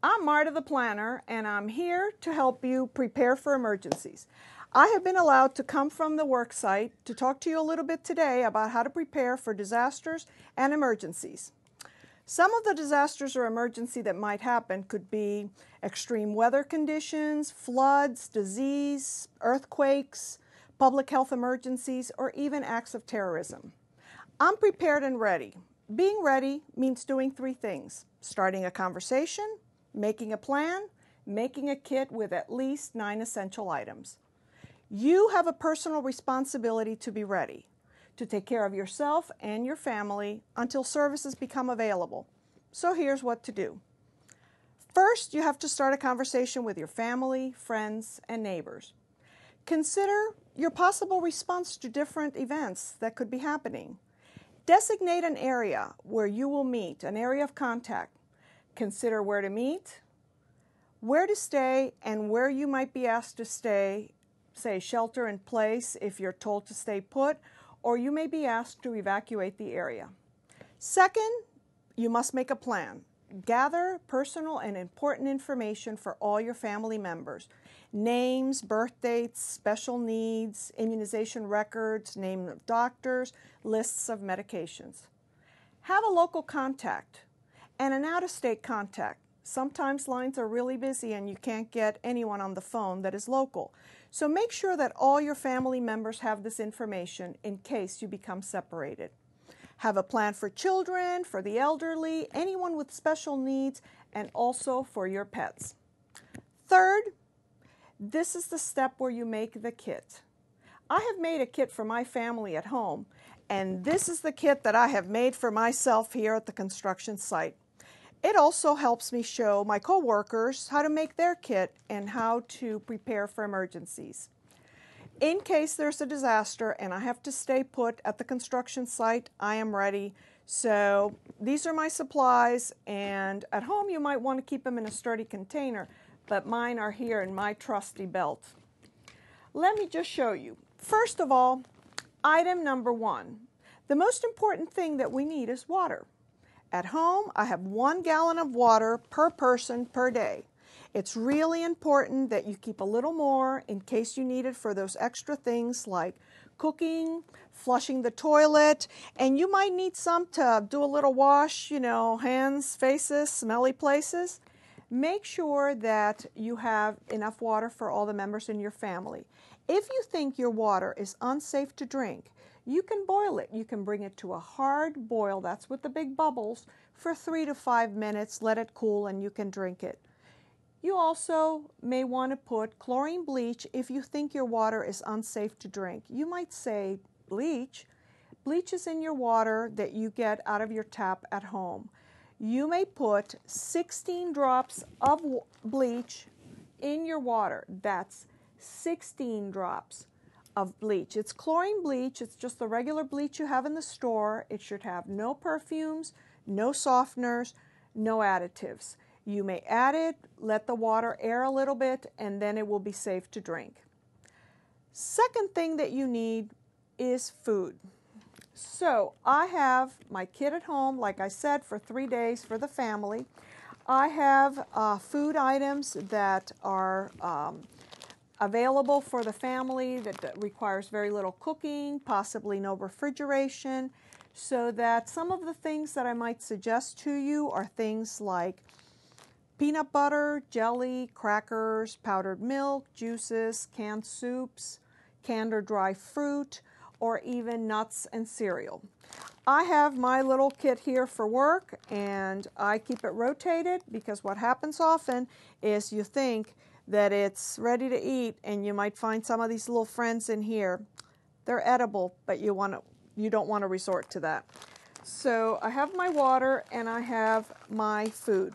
I'm Marta the Planner, and I'm here to help you prepare for emergencies. I have been allowed to come from the work site to talk to you a little bit today about how to prepare for disasters and emergencies. Some of the disasters or emergency that might happen could be extreme weather conditions, floods, disease, earthquakes, public health emergencies, or even acts of terrorism. I'm prepared and ready. Being ready means doing three things: starting a conversation, making a plan, making a kit with at least 9 essential items. You have a personal responsibility to be ready, to take care of yourself and your family until services become available. So here's what to do. First, you have to start a conversation with your family, friends, and neighbors. Consider your possible response to different events that could be happening. Designate an area where you will meet, an area of contact. Consider where to meet, where to stay, and where you might be asked to stay, say shelter in place if you're told to stay put, or you may be asked to evacuate the area. Second, you must make a plan. Gather personal and important information for all your family members. Names, birth dates, special needs, immunization records, name of doctors, lists of medications. Have a local contact and an out-of-state contact. Sometimes lines are really busy and you can't get anyone on the phone that is local. So make sure that all your family members have this information in case you become separated. Have a plan for children, for the elderly, anyone with special needs, and also for your pets. Third, this is the step where you make the kit. I have made a kit for my family at home, and this is the kit that I have made for myself here at the construction site. It also helps me show my coworkers how to make their kit and how to prepare for emergencies. In case there's a disaster and I have to stay put at the construction site, I am ready. So these are my supplies, and at home you might want to keep them in a sturdy container, but mine are here in my trusty belt. Let me just show you. First of all, item number 1. The most important thing that we need is water. At home, I have 1 gallon of water per person per day. It's really important that you keep a little more in case you need it for those extra things like cooking, flushing the toilet, and you might need some to do a little wash, hands, faces, smelly places. Make sure that you have enough water for all the members in your family. If you think your water is unsafe to drink, you can boil it. You can bring it to a hard boil, that's with the big bubbles, for 3 to 5 minutes, let it cool, and you can drink it. You also may want to put chlorine bleach if you think your water is unsafe to drink. You might say bleach. Bleach is in your water that you get out of your tap at home. You may put 16 drops of bleach in your water. That's 16 drops of bleach. It's chlorine bleach. It's just the regular bleach you have in the store. It should have no perfumes, no softeners, no additives. You may add it, let the water air a little bit, and then it will be safe to drink. Second thing that you need is food. So I have my kit at home, like I said, for 3 days for the family. I have food items that are available for the family that requires very little cooking, possibly no refrigeration, so that some of the things that I might suggest to you are things like peanut butter, jelly, crackers, powdered milk, juices, canned soups, canned or dry fruit, or even nuts and cereal. I have my little kit here for work, and I keep it rotated because what happens often is you think that it's ready to eat, and you might find some of these little friends in here. They're edible, but you don't want to resort to that. So I have my water and I have my food.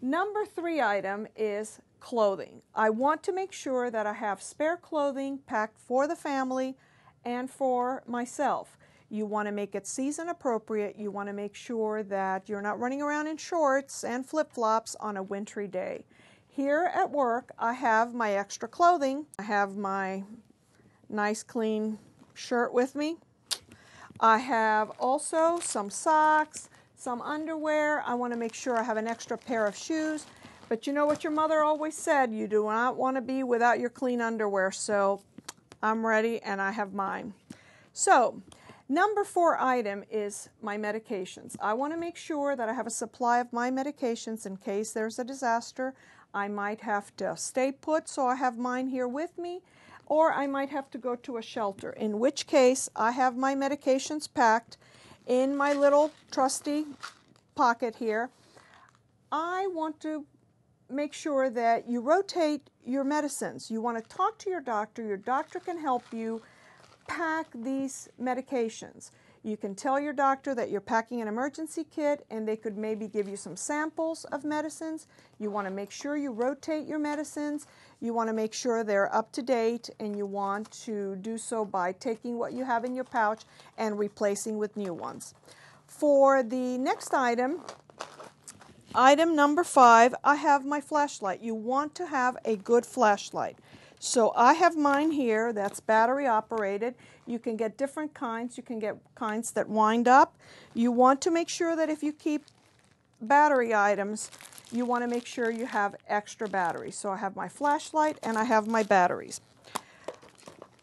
Number 3 item is clothing. I want to make sure that I have spare clothing packed for the family and for myself. You want to make it season appropriate. You want to make sure that you're not running around in shorts and flip-flops on a wintry day. Here at work, I have my extra clothing. I have my nice clean shirt with me. I have also some socks, some underwear. I want to make sure I have an extra pair of shoes. But you know what your mother always said, you do not want to be without your clean underwear, so I'm ready and I have mine. So, number 4 item is my medications. I want to make sure that I have a supply of my medications in case there's a disaster. I might have to stay put, so I have mine here with me, or I might have to go to a shelter, in which case I have my medications packed in my little trusty pocket here. I want to make sure that you rotate your medicines. You want to talk to your doctor. Your doctor can help you pack these medications. You can tell your doctor that you're packing an emergency kit and they could maybe give you some samples of medicines. You want to make sure you rotate your medicines. You want to make sure they're up to date, and you want to do so by taking what you have in your pouch and replacing with new ones. For the next item, item number 5, I have my flashlight. You want to have a good flashlight. So I have mine here that's battery operated. You can get different kinds. You can get kinds that wind up. You want to make sure that if you keep battery items, you want to make sure you have extra batteries. So I have my flashlight and I have my batteries.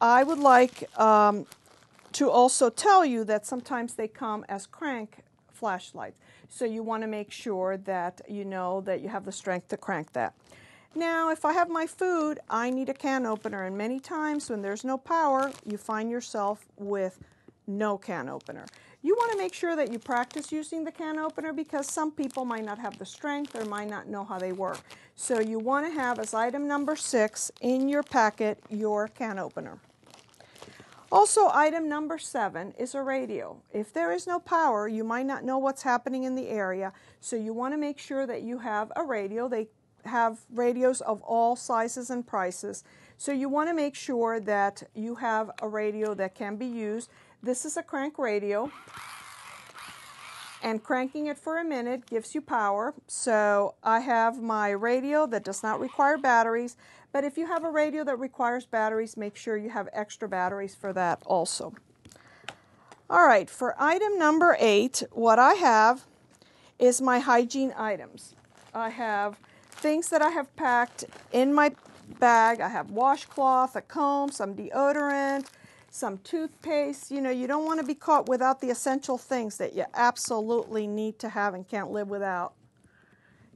I would like to also tell you that sometimes they come as crank flashlights. So you want to make sure that you know that you have the strength to crank that. Now, if I have my food, I need a can opener, and many times when there's no power, you find yourself with no can opener. You want to make sure that you practice using the can opener, because some people might not have the strength or might not know how they work. So you want to have, as item number 6 in your packet, your can opener. Also, item number 7 is a radio. If there is no power, you might not know what's happening in the area, so you want to make sure that you have a radio. They have radios of all sizes and prices, so you want to make sure that you have a radio that can be used. This is a crank radio, and cranking it for a minute gives you power. So I have my radio that does not require batteries, but if you have a radio that requires batteries, make sure you have extra batteries for that also. All right, for item number 8, what I have is my hygiene items. I have things that I have packed in my bag. I have washcloth, a comb, some deodorant, some toothpaste. You know, you don't want to be caught without the essential things that you absolutely need to have and can't live without.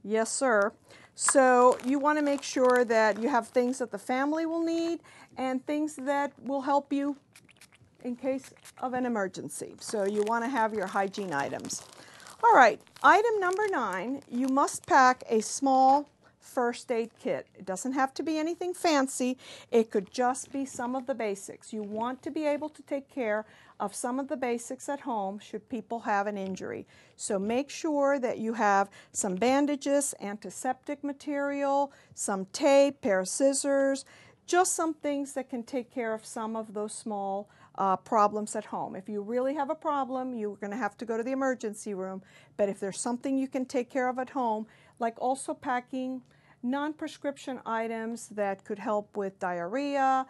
Yes, sir. So you want to make sure that you have things that the family will need and things that will help you in case of an emergency. So you want to have your hygiene items. All right, item number 9, you must pack a small first aid kit. It doesn't have to be anything fancy. It could just be some of the basics. You want to be able to take care of some of the basics at home should people have an injury. So make sure that you have some bandages, antiseptic material, some tape, pair of scissors, just some things that can take care of some of those small problems at home. If you really have a problem, you're going to have to go to the emergency room. But if there's something you can take care of at home, like also packing non-prescription items that could help with diarrhea,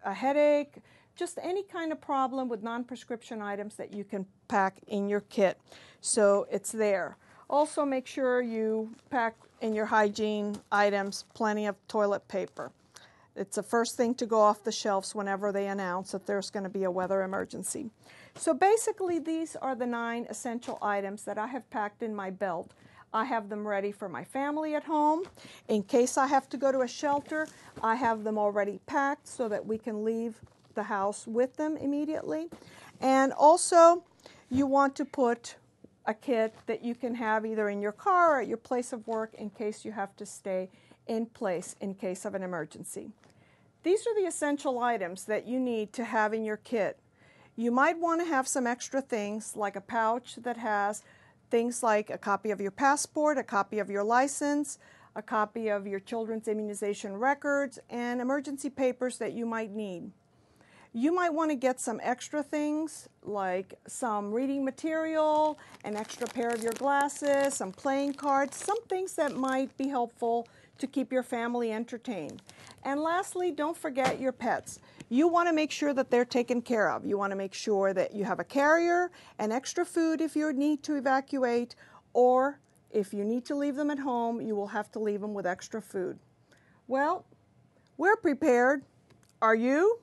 a headache, just any kind of problem with non-prescription items that you can pack in your kit. So it's there. Also make sure you pack in your hygiene items plenty of toilet paper. It's the first thing to go off the shelves whenever they announce that there's going to be a weather emergency. So basically these are the 9 essential items that I have packed in my belt. I have them ready for my family at home. In case I have to go to a shelter, I have them already packed so that we can leave the house with them immediately. And also, you want to put a kit that you can have either in your car or at your place of work in case you have to stay in place in case of an emergency. These are the essential items that you need to have in your kit. You might want to have some extra things like a pouch that has things like a copy of your passport, a copy of your license, a copy of your children's immunization records, and emergency papers that you might need. You might want to get some extra things like some reading material, an extra pair of your glasses, some playing cards, some things that might be helpful to keep your family entertained. And lastly, don't forget your pets. You want to make sure that they're taken care of. You want to make sure that you have a carrier and extra food if you need to evacuate, or if you need to leave them at home, you will have to leave them with extra food. Well, we're prepared. Are you?